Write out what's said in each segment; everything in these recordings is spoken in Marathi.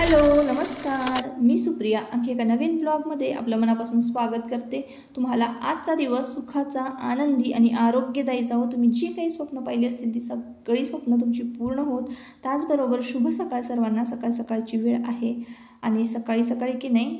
हॅलो नमस्कार, मी सुप्रिया आणखी एका नवीन ब्लॉगमध्ये आपलं मनापासून स्वागत करते। तुम्हाला आजचा दिवस सुखाचा, आनंदी आणि आरोग्यदायी जावो। तुम्ही जी काही स्वप्न पाहिली असतील ती सगळी स्वप्न तुमची पूर्ण होत। त्याचबरोबर शुभ सकाळ सर्वांना। सकाळची वेळ आहे आणि सकाळी की नाही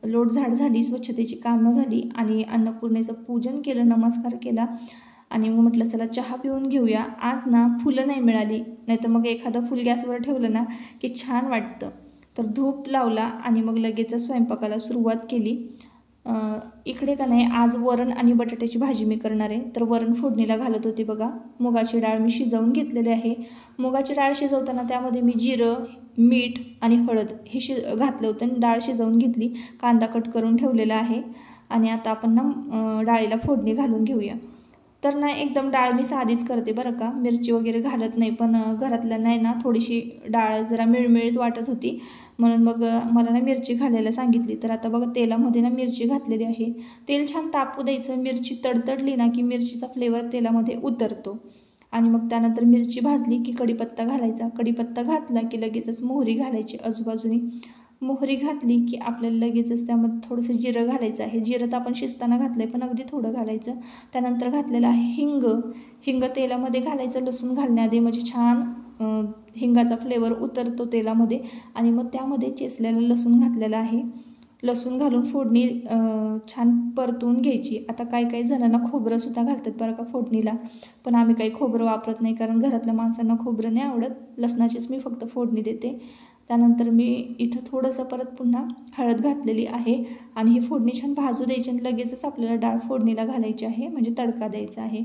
लोटझाट झाली, स्वच्छतेची कामं झाली आणि अन्नपूर्णेचं पूजन केलं, नमस्कार केला आणि मग म्हटलं चला चहा पिऊन घेऊया। आज ना फुलं नाही मिळाली, नाहीतर मग एखादं फुल गॅसवर ठेवलं ना की छान वाटतं। तर धूप लावला आणि मग लगेच स्वयंपाकाला सुरुवात केली। इकडे का नाही आज वरण आणि बटाट्याची भाजी मी करणार आहे। तर वरण फोडणीला घालत होती बघा। मुगाची डाळ मी शिजवून घेतलेली आहे। मुगाची डाळ शिजवताना त्यामध्ये मी जिरं, मीठ आणि हळद हे घातलं होतं आणि डाळ शिजवून घेतली। कांदा कट करून ठेवलेला आहे आणि आता आपण ना डाळीला फोडणी घालून घेऊया। तर ना एकदम डाळ मी साधीच करते बरं का, मिरची वगैरे घालत नाही। पण घरातल्यांना आहे ना थोडीशी डाळ जरा मिळमिळीत वाटत होती, म्हणून मग मला ना मिरची घालायला सांगितली। तर आता बघा तेलामध्ये ना मिरची घातलेली आहे। तेल छान तापू द्यायचं। मिरची तडतडली ना की मिरचीचा फ्लेवर तेलामध्ये उतरतो आणि मग त्यानंतर मिरची भाजली की कढीपत्ता घालायचा। कढीपत्ता घातला की लगेचच मोहरी घालायची आजूबाजूने। मोहरी घातली की आपल्याला लगेचच त्यामध्ये थोडंसं जिरं घालायचं आहे। जिरं तर आपण शिजताना घातलं आहे पण अगदी थोडं घालायचं। त्यानंतर घातलेलं आहे हिंग तेलामध्ये घालायचं लसूण घालण्याआधी, म्हणजे छान हिंगाचा फ्लेवर उतरतो तेलामध्ये आणि मग त्यामध्ये चेचलेलं लसूण घातलेलं आहे। लसूण घालून फोडणी छान परतून घ्यायची। आता काही जणांना खोबरंसुद्धा घालतात बरं का फोडणीला, पण आम्ही काही खोबरं वापरत नाही कारण घरातल्या माणसांना खोबरं नाही आवडत। लसणाचीच मी फक्त फोडणी देते। त्यानंतर मी इथं थोडंसं परत पुन्हा हळद घातलेली आहे आणि ही फोडणी छान भाजू द्यायची आणि लगेचच आपल्याला डाळ फोडणीला घालायची आहे, म्हणजे तडका द्यायचा आहे।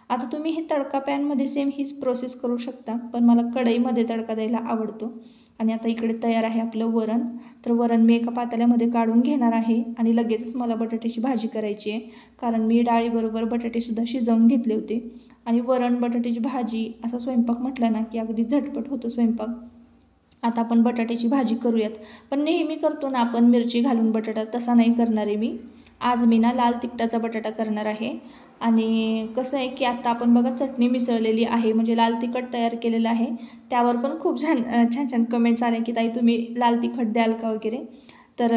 आता तुम्ही हे तडका पॅनमध्ये सेम हीच प्रोसेस करू शकता, पण मला कढईमध्ये तडका द्यायला आवडतो। आणि आता इकडे तयार आहे आपलं वरण। तर वरण मी एका पातेल्यामध्ये काढून घेणार आहे आणि लगेचच मला बटाट्याची भाजी करायची आहे, कारण मी डाळीबरोबर बटाटेसुद्धा शिजवून घेतले होते। आणि वरण बटाट्याची भाजी असा स्वयंपाक म्हटला ना की अगदी झटपट होतो स्वयंपाक। आता आपण बटाट्याची भाजी करूयात, पण नेहमी करतो ना आपण मिरची घालून बटाटा, तसा नाही करणार आहे मी। आज मी ना लाल तिखटाचा बटाटा करणार आहे। आणि कसं आहे की आता आपण बघा चटणी मिसळलेली आहे, म्हणजे लाल तिखट तयार केलेलं आहे। त्यावर पण खूप छान कमेंट्स आल्या की ताई तुम्ही लाल तिखट द्याल का वगैरे। तर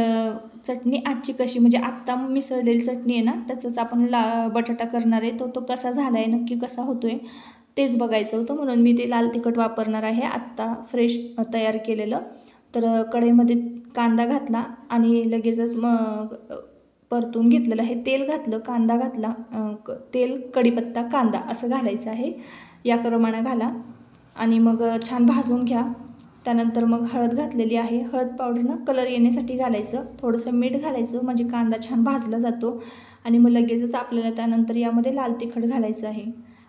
चटणी आजची कशी, म्हणजे आत्ता मिसळलेली चटणी आहे ना त्याचाच आपण बटाटा करणार आहे। तो कसा झाला आहे, नक्की कसा होतो आहे तेच बघायचं होतं, म्हणून मी ते लाल तिखट वापरणार आहे आत्ता फ्रेश तयार केलेलं। तर कढईमध्ये कांदा घातला आणि लगेचच मग परतून घेतलेलं आहे। तेल घातलं, कांदा घातला, तेल कढीपत्ता कांदा असं घालायचं आहे, या प्रमाणे घाला आणि मग छान भाजून घ्या। त्यानंतर मग हळद घातलेली आहे। हळद पावडरनं कलर येण्यासाठी घालायचं, थोडंसं मीठ घालायचं, म्हणजे कांदा छान भाजला जातो। आणि मग लगेचच आपल्याला त्यानंतर यामध्ये लाल तिखट घालायचं आहे।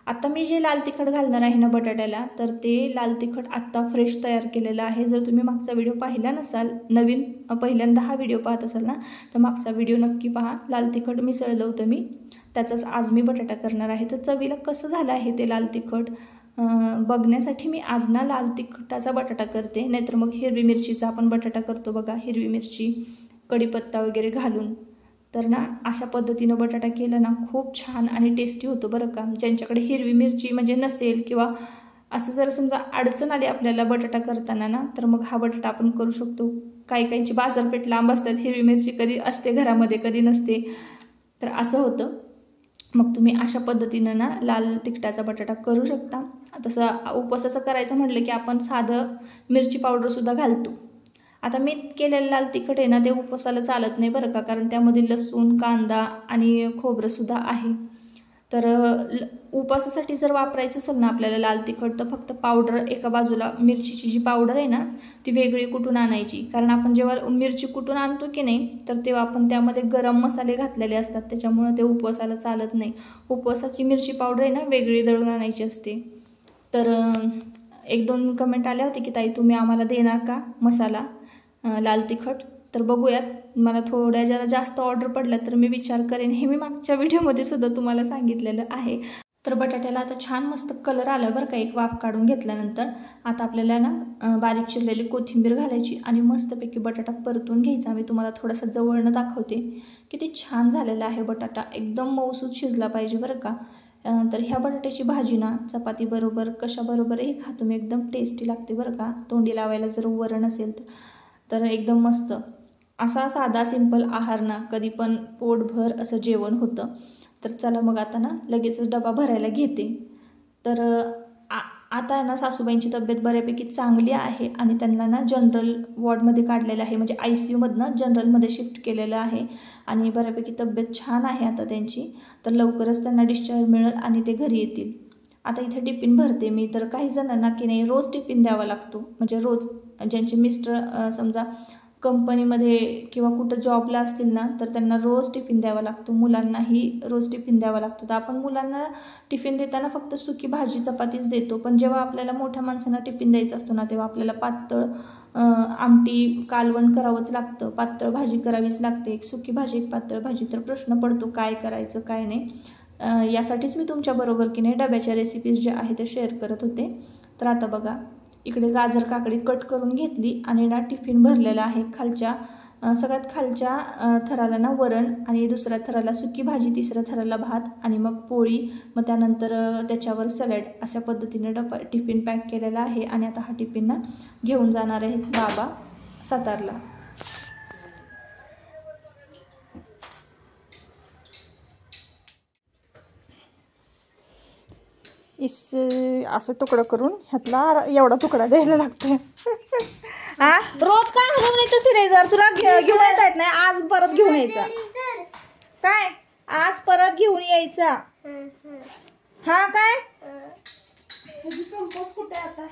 आता मी जे लाल तिखट घालणार आहे ना बटाट्याला, तर ते लाल तिखट आत्ता फ्रेश तयार केलेलं आहे। जर तुम्ही मागचा व्हिडिओ पाहिला नसाल, नवीन पहिल्यांदा हा व्हिडिओ पाहत असाल ना, तर मागचा व्हिडिओ नक्की पहा। लाल तिखट मिसळलं होतं मी, त्याचाच आज मी बटाटा करणार आहे। तर चवीला कसं झालं आहे ते लाल तिखट बघण्यासाठी मी आज ना लाल तिखटाचा बटाटा करते, नाहीतर मग हिरवी मिरचीचा आपण बटाटा करतो बघा, हिरवी मिरची कढीपत्ता वगैरे घालून। तर ना अशा पद्धतीनं बटाटा केला ना खूप छान आणि टेस्टी होतो बरं का। ज्यांच्याकडे हिरवी मिरची म्हणजे नसेल किंवा असं जर समजा अडचण आली आपल्याला बटाटा करताना ना, तर मग हा बटाटा आपण करू शकतो। काहींची बाजारपेठ लांब असतात, हिरवी मिरची कधी असते घरामध्ये कधी नसते, तर असं होतं। मग तुम्ही अशा पद्धतीनं ना लाल तिखटाचा बटाटा करू शकता। तसं उपवासाचं करायचं म्हटलं की आपण साधं मिरची पावडरसुद्धा घालतो। आता मी केलेलं लाल तिखट आहे ना ते उपवासाला चालत नाही बरं का, कारण त्यामध्ये लसूण, कांदा आणि खोबरंसुद्धा आहे। तर उपवासासाठी जर वापरायचं असेल ना आपल्याला लाल तिखट, तर फक्त पावडर एका बाजूला मिरचीची जी पावडर आहे ना ती वेगळी कुटून आणायची, कारण आपण जेव्हा मिरची कुटून आणतो की नाही तर तेव्हा आपण त्यामध्ये गरम मसाले घातलेले असतात, त्याच्यामुळे ते उपवासाला चालत नाही। उपवासाची मिरची पावडर आहे ना वेगळी दळून आणायची असते। तर 1-2 कमेंट आल्या होती की ताई तुम्ही आम्हाला देणार का मसाला लाल तिखट, तर बघूयात। मला थोड्या जरा जास्त ऑर्डर पडल्या तर मी विचार करेन, हे मी मागच्या व्हिडिओमध्ये सुद्धा तुम्हाला सांगितलेलं आहे। तर बटाट्याला आता छान मस्त कलर आला बरं का, एक वाफ काढून घेतल्यानंतर। आता आपल्याला ना बारीक चिरलेली कोथिंबीर घालायची आणि मस्तपैकी बटाटा परतून घ्यायचा। मी तुम्हाला थोडासा जवळनं दाखवते किती छान झालेला आहे बटाटा, एकदम मऊसूत शिजला पाहिजे बरं का। तर ह्या बटाट्याची भाजी ना चपाती बरोबर कशाबरोबरही खा तुम्ही, एकदम टेस्टी लागते बरं का। तोंडी लावायला जर वरण असेल तर तर एकदम मस्त असा साधा सिंपल आहार ना कधी पण पोटभर असं जेवण होतं. तर चला मग आता ना लगेचच डबा भरायला घेते. तर आता आहे ना सासूबाईंची तब्येत बऱ्यापैकी चांगली आहे आणि त्यांना ना जनरल वॉर्डमध्ये काढलेलं आहे, म्हणजे ICUमधनं जनरलमध्ये शिफ्ट केलेलं आहे आणि बऱ्यापैकी तब्येत छान आहे आता त्यांची. तर लवकरच त्यांना डिस्चार्ज मिळेल आणि ते घरी येतील. आता इथे टिफिन भरते मी. तर काही जणांना की नाही रोज टिफिन द्यावा लागतो, म्हणजे रोज ज्यांचे मिस्टर समजा कंपनीमध्ये किंवा कुठं जॉबला असतील ना तर त्यांना रोज टिफिन द्यावा लागतो, मुलांनाही रोज टिफिन द्यावा लागतो. तर आपण मुलांना टिफिन देताना फक्त सुकी भाजी चपातीच देतो, पण जेव्हा आपल्याला मोठ्या माणसांना टिफिन द्यायचं असतो ना तेव्हा आपल्याला पातळ आमटी कालवण करावंच लागतं, पातळ भाजी करावीच लागते, एक सुकी भाजी एक पातळ भाजी. तर प्रश्न पडतो काय करायचं काय नाही. यासाठीच मी तुमच्याबरोबर की नाही डब्याच्या रेसिपीज जे आहे ते शेअर करत होते. तर आता बघा इकडे गाजर काकडी कट करून घेतली आणि ना टिफिन भरलेला आहे. सगळ्यात खालच्या थराला ना वरण आणि दुसऱ्या थराला सुकी भाजी, तिसऱ्या थराला भात आणि मग पोळी, मग त्यानंतर त्याच्यावर सॅलड, अशा पद्धतीने टिफिन पॅक केलेला आहे. आणि आता हा टिफिन ना घेऊन जाणार आहेत बाबा सातारला. असं तुकडं करून ह्यातला एवढा तुकडा द्यायला लागतोय. हा रोज काय हलवून येतं सिरेजर, तुला घेऊन येता येत नाही, आज परत घेऊन यायचा काय, आज परत घेऊन यायचा. हा काय कंपोस्ट कुठे आता,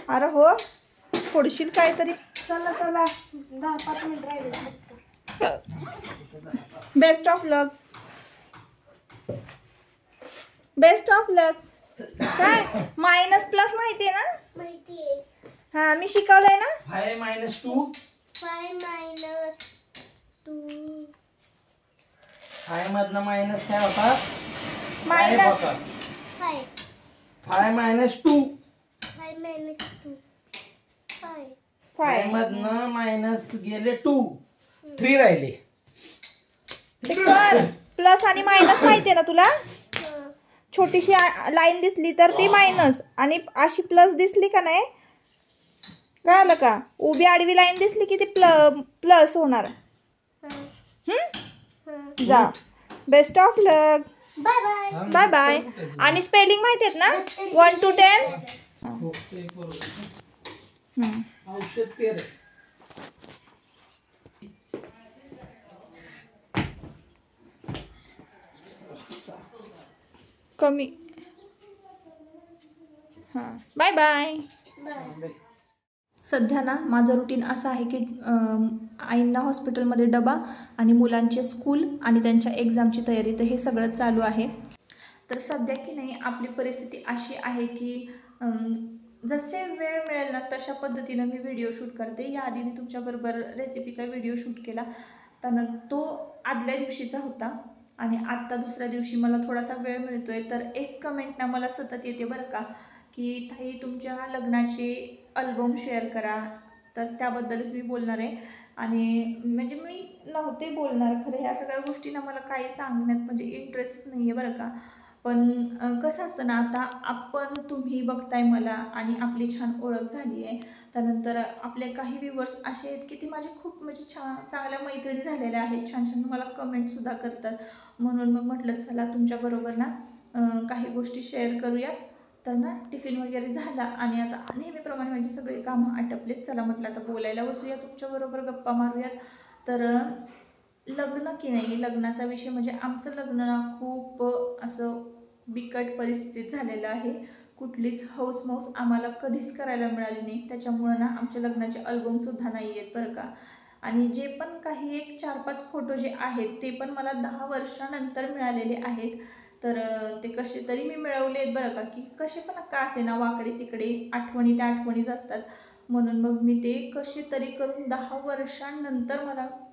अरे हो थोडीशील काहीतरी. चला चला 10-5 मिनिट राहिले. Best of luck, best of luck. काय मायनस प्लस माहिती आहे ना, माहिती आहे. हा मी शिकवलंय ना. 5 - 2 5 - 2 5 मधनं मायनस काय होता, मायनस 5 - 2 5 मधनं मायनस गेले 2, 3 राहिले. प्लस आणि मायनस माहितीये ना तुला, छोटीशी लाईन दिसली तर ती मायनस आणि अशी प्लस दिसली का नाही, कळालं का, उभी आडवी लाईन दिसली की ती प्लस होणार. जा best of luck, bye bye bye bye. आणि स्पेलिंग माहिती आहेत ना 1 to 10. औषध पेर कमी. हां बाय बाय. सध्या ना माझं रुटीन असं आहे की आईंना हॉस्पिटलमध्ये डबा आणि मुलांचे स्कूल आणि त्यांच्या एक्झामची तयारी, तर हे सगळं चालू आहे. तर सध्या की नाही आपली परिस्थिती अशी आहे की जसे वेळ मिळेल ना तशा पद्धतीनं मी व्हिडिओ शूट करते. याआधी मी तुमच्याबरोबर रेसिपीचा व्हिडिओ शूट केला, तर तो आदल्या दिवशीचा होता आणि आत्ता दुसऱ्या दिवशी मला थोडासा वेळ मिळतो आहे. तर एक कमेंट ना मला सतत येते बरं का, की ताई तुमच्या लग्नाचे अल्बम शेअर करा. तर त्याबद्दलच मी बोलणार आहे. आणि म्हणजे मी नव्हते बोलणार खरं, ह्या सगळ्या गोष्टींना मला काही सांगण्यात म्हणजे इंटरेस्टच नाही आहे बरं का. पण कसं असतं ना, आता तुम्ही बघताय मला आणि आपली छान ओळख झाली आहे. त्यानंतर आपले काही व्ह्यूवर्स असे आहेत की ती माझी खूप म्हणजे चांगल्या मैत्रिणी झालेल्या आहेत, छान छान मला कमेंटसुद्धा करतात. म्हणून मग म्हटलं चला तुमच्याबरोबर ना काही गोष्टी शेअर करूयात. तर ना टिफिन वगैरे झाला आणि आता नेहमीप्रमाणे माझी सगळी कामं आटपलेत. चला म्हटलं आता बोलायला बसूया, तुमच्याबरोबर गप्पा मारूयात. तर लग्न की नाही, लग्नाचा विषय म्हणजे आमचं लग्न ना खूप असं बिकट परिस्थितीत झालेलं आहे. कुठलीच हौसमौस आम्हाला कधीच करायला मिळाली नाही. त्याच्यामुळं ना आमच्या लग्नाचे अल्बमसुद्धा नाही आहेत बरं का. आणि जे पण काही एक 4-5 फोटो जे आहेत ते पण मला 10 वर्षानंतर मिळालेले आहेत. तर ते कसे तरी मी मिळवले आहेत बरं का, की कसे पण का असे ना वाकडे तिकडे आठवणी त्या आठवणीच असतात. म्हणून मग मी ते कसे तरी करून 10 वर्षांनंतर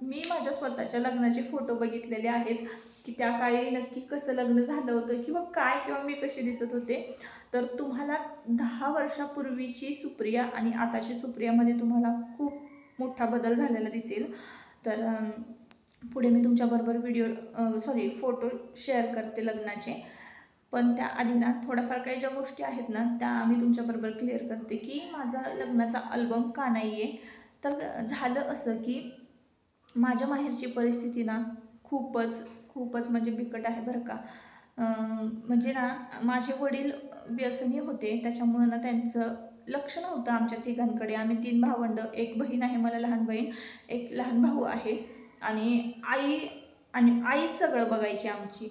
मी माझ्या स्वतःच्या लग्नाचे फोटो बघितलेले आहेत, की त्या काळी नक्की कसं लग्न झालं होतं किंवा मी कशी दिसत होते. तर तुम्हाला 10 वर्षापूर्वीची सुप्रिया आणि आताची सुप्रियामध्ये तुम्हाला खूप मोठा बदल झालेला दिसेल. तर पुढे मी तुमच्याबरोबर फोटो शेअर करते लग्नाचे. पण त्या आधी ना थोड्याफार काही ज्या गोष्टी आहेत ना त्या मी तुमच्याबरोबर क्लिअर करते की माझा लग्नाचा अल्बम का नाही आहे. तर झालं असं की माझ्या माहेरची परिस्थिती ना खूपच म्हणजे बिकट आहे बरं का. म्हणजे ना माझे वडील व्यसनी होते, त्याच्यामुळं ना त्यांचं लक्ष नव्हतं आमच्या तिघांकडे. आम्ही 3 भावंड, एक बहीण आहे मला लहान बहीण, एक लहान भाऊ आहे. आणि आईच सगळं बघायची आमची.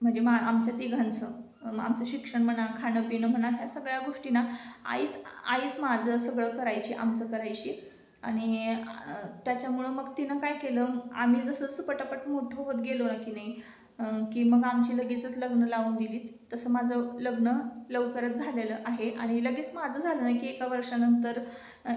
म्हणजे आमच्या तिघांचं आमचं शिक्षण म्हणा, खाणं पिणं म्हणा, ह्या सगळ्या गोष्टी ना आईच माझं सगळं करायची, आमचं करायची. आणि त्याच्यामुळं मग तिनं काय केलं, आम्ही जसं पटापट मोठं होत गेलो ना की नाही, की मग आमची लगेचच लग्न लावून दिलीत. तसं माझं लग्न लवकरच झालेलं आहे आणि लगेच माझं झालं नाही की 1 वर्षानंतर,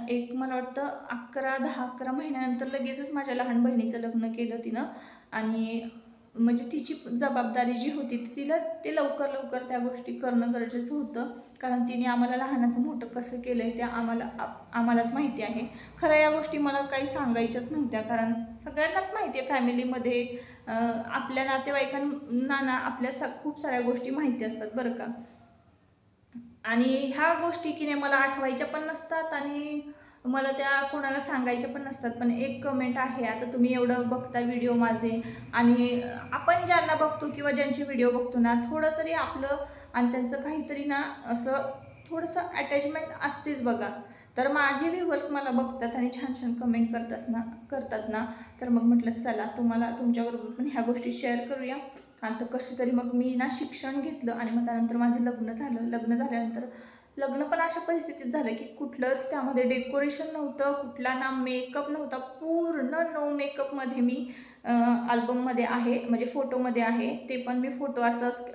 एक मला वाटतं 10-11 महिन्यानंतर लगेचच माझ्या लहान बहिणीचं लग्न केलं तिनं. आणि म्हणजे तिची जबाबदारी जी होती तिला ते लवकर त्या गोष्टी करणं गरजेचं होतं, कारण तिने आम्हाला लहानाचं मोठं कसं केलं आहे ते आम्हालाच माहिती आहे. खरं या गोष्टी मला काही सांगायच्याच नव्हत्या, कारण सगळ्यांनाच माहिती आहे फॅमिलीमध्ये आपल्या नातेवाईकांना ना आपल्या खूप साऱ्या गोष्टी माहिती असतात बरं का. आणि ह्या गोष्टी की नाही मला आठवायच्या पण नसतात आणि मला त्या कोणाला सांगायच्या पण नसतात. पण एक कमेंट आहे, आता तुम्ही एवढं बघता व्हिडिओ माझे आणि आपण ज्यांना बघतो किंवा ज्यांचे व्हिडिओ बघतो ना, थोडं तरी आपलं आणि त्यांचं काहीतरी ना असं थोडंसं अटॅचमेंट असतेच बघा. तर माझे व्ह्यूवर्स मला बघतात आणि छान कमेंट करतात ना, तर मग म्हटलं चला तुम्हाला तुमच्याबरोबर पण ह्या गोष्टी शेअर करूया. आणि तर कसं तरी मग मी ना शिक्षण घेतलं आणि मग त्यानंतर माझं लग्न झालं. लग्न झाल्यानंतर लग्न पण अशा परिस्थितीत झालं की कुठलंच त्यामध्ये डेकोरेशन नव्हतं, कुठला ना मेकअप नव्हता, पूर्ण नो मेकअपमध्ये मी अल्बममध्ये आहे, म्हणजे फोटोमध्ये आहे. ते पण मी फोटो असंच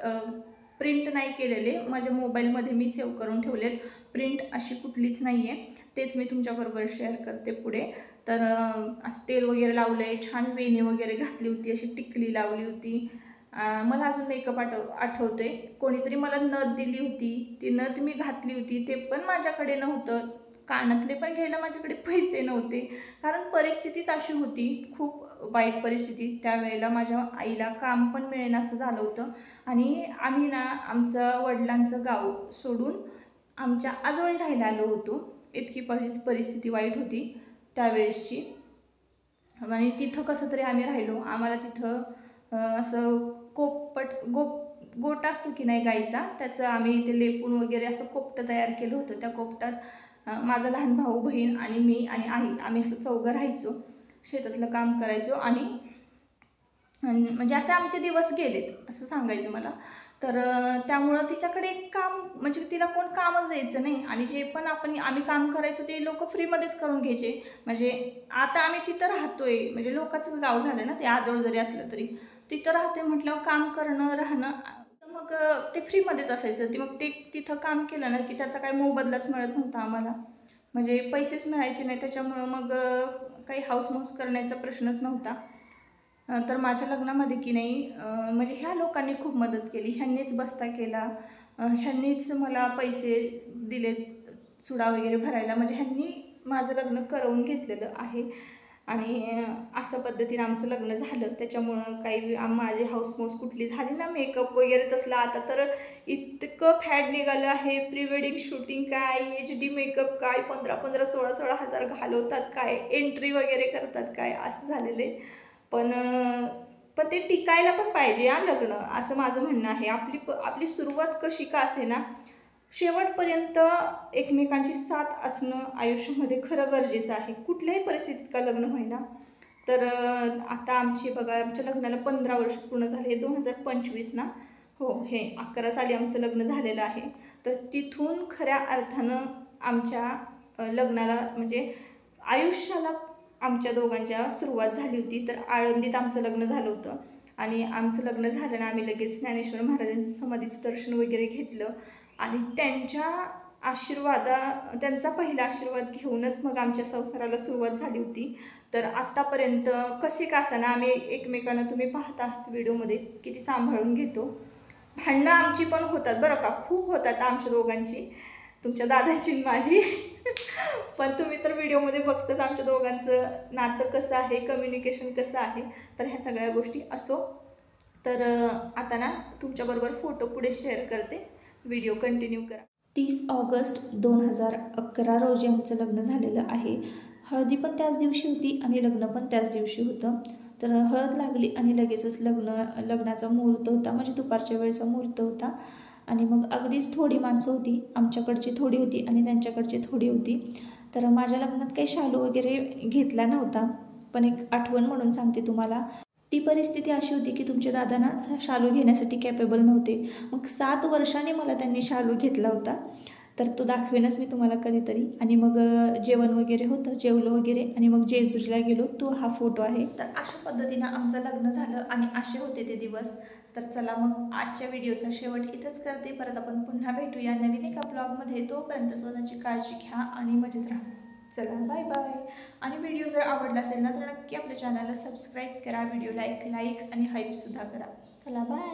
प्रिंट नाही केलेले, माझ्या मोबाईलमध्ये मी सेव्ह करून ठेवलेत. प्रिंट अशी कुठलीच नाही आहे, तेच मी तुमच्याबरोबर शेअर करते पुढे. तर असं तेल वगैरे लावलं आहे, छान वेणी वगैरे घातली होती, अशी टिकली लावली होती. मला अजून मेकअप आठवते, कोणीतरी मला नथ दिली होती, ती नथ मी घातली होती, ते पण माझ्याकडे नव्हतं. कानातले पण घ्यायला माझ्याकडे पैसे नव्हते, कारण परिस्थितीच अशी होती, खूप वाईट परिस्थिती. त्यावेळेला माझ्या आईला काम पण मिळेना असं झालं होतं. आणि आम्ही ना आमचं वडिलांचं गाव सोडून आमच्या आजोळी राहायला आलो होतो. इतकी परिस्थिती वाईट होती त्यावेळेसची. आणि तिथं कसं तरी आम्ही राहिलो. आम्हाला तिथं असं गोट असतो की नाही गाईचा, त्याचं आम्ही ते लेपून वगैरे असं कोपटं तयार केलं होतं. त्या कोपटात माझा लहान भाऊ बहीण आणि मी आणि आई, आम्ही असं चौघं राहायचो, शेतातलं काम करायचो. आणि म्हणजे असे आमचे दिवस गेलेत असं सांगायचं मला. तर त्यामुळं तिच्याकडे काम, म्हणजे तिला कोण कामच द्यायचं नाही. आणि जे पण आम्ही काम करायचो ते लोक फ्रीमध्येच करून घ्यायचे. म्हणजे आता आम्ही तिथं राहतोय, म्हणजे लोकांचंच गाव झालं ना ते, आजोळ जरी असलं तरी तिथं राहतोय म्हटल्यावर काम करणं राहणं, मग ते फ्रीमध्येच असायचं. मग ते तिथं काम केलं ना की त्याचा काही मोबदलाच मिळत नव्हता आम्हाला, म्हणजे पैसेच मिळायचे नाही. त्याच्यामुळं मग काही हाऊसमाऊस करण्याचा प्रश्नच नव्हता. तर माझ्या लग्नामध्ये की नाही म्हणजे ह्या लोकांनी खूप मदत केली. ह्यांनीच बस्ता केला, ह्यांनीच मला पैसे दिले चुडा वगैरे भरायला, म्हणजे ह्यांनी माझं लग्न करवून घेतलेलं आहे. आणि असं पद्धतीने आमचं लग्न झालं. त्याच्यामुळं काही माझी हाऊसमाऊस कुठली झाली ना, मेकअप वगैरे तसला आता तर इतकं फॅड निघालं आहे. प्री वेडिंग शूटिंग काय, HD मेकअप काय, 15-15, 16-16 हजार घालवतात काय, एंट्री वगैरे करतात काय, असं झालेलं आहे. पण ते टिकायला पण पाहिजे हा लग्न, असं माझं म्हणणं आहे. आपली सुरुवात कशी का असे ना, शेवटपर्यंत एकमेकांची साथ असणं आयुष्यामध्ये खरं गरजेचं आहे, कुठल्याही परिस्थितीत का लग्न होईना. तर आता आमच्या लग्नाला 15 वर्ष पूर्ण झाले, 2025 ना, हो, हे 11 साली आमचं लग्न झालेलं आहे. तर तिथून खऱ्या अर्थानं आमच्या लग्नाला, म्हणजे आयुष्याला आमच्या दोघांच्या सुरुवात झाली होती. तर आळंदीत आमचं लग्न झालं होतं. आणि आमचं लग्न झालं ना, आम्ही लगेच ज्ञानेश्वर महाराजांच्या समाधीचं दर्शन वगैरे घेतलं. आणि त्यांचा पहिला आशीर्वाद घेऊनच मग आमच्या संसाराला सुरुवात झाली होती. तर आत्तापर्यंत कशी का असेना आम्ही एकमेकांना, तुम्ही पाहता व्हिडिओमध्ये, किती सांभाळून घेतो. भांडणं आमची पण होतात बरं का, खूप होतात आमच्या दोघांची, तुमच्या दादाची माझी. पण तुम्ही तर व्हिडिओमध्ये बघताच आमच्या दोघांचं नातं कसं आहे, कम्युनिकेशन कसं आहे. तर ह्या सगळ्या गोष्टी असो. तर आता ना तुमच्याबरोबर फोटो पुढे शेअर करते, व्हिडिओ कंटिन्यू करा. 30 ऑगस्ट 2011 रोजी आमचं लग्न झालेलं आहे. हळदी पण त्याच दिवशी होती आणि लग्न पण त्याच दिवशी होतं. तर हळद लागली आणि लगेचच लग्नाचा मुहूर्त होता, म्हणजे दुपारच्या वेळेचा मुहूर्त होता. आणि मग अगदीच थोडी माणसं होती, आमच्याकडची थोडी होती आणि त्यांच्याकडची थोडी होती. तर माझ्या लग्नात काही शालू वगैरे घेतला नव्हता, पण एक आठवण म्हणून सांगते तुम्हाला. ती परिस्थिती अशी होती की तुमचे दादा ना शालू घेण्यासाठी कॅपेबल नव्हते. मग 7 वर्षांनी मला त्यांनी शालू घेतला होता, तर तो दाखवेनच मी तुम्हाला कधीतरी. आणि मग जेवण वगैरे होतं, जेवलो वगैरे आणि मग जेजुरीला गेलो, तो हा फोटो आहे. तर अशा पद्धतीनं आमचं लग्न झालं आणि असे होते ते दिवस. तर चला मग आजच्या व्हिडिओचा शेवट इथंच करते. परत आपण पुन्हा भेटूया नवीन एका ब्लॉगमध्ये. तोपर्यंत स्वतःची काळजी घ्या आणि मजेत राहा. चला बाय बाय. आणि व्हिडिओ जर आवडला असेल ना तर नक्की आपल्या चॅनलला सबस्क्राईब करा, व्हिडिओला एक लाईक आणि हाईपसुद्धा करा. चला बाय.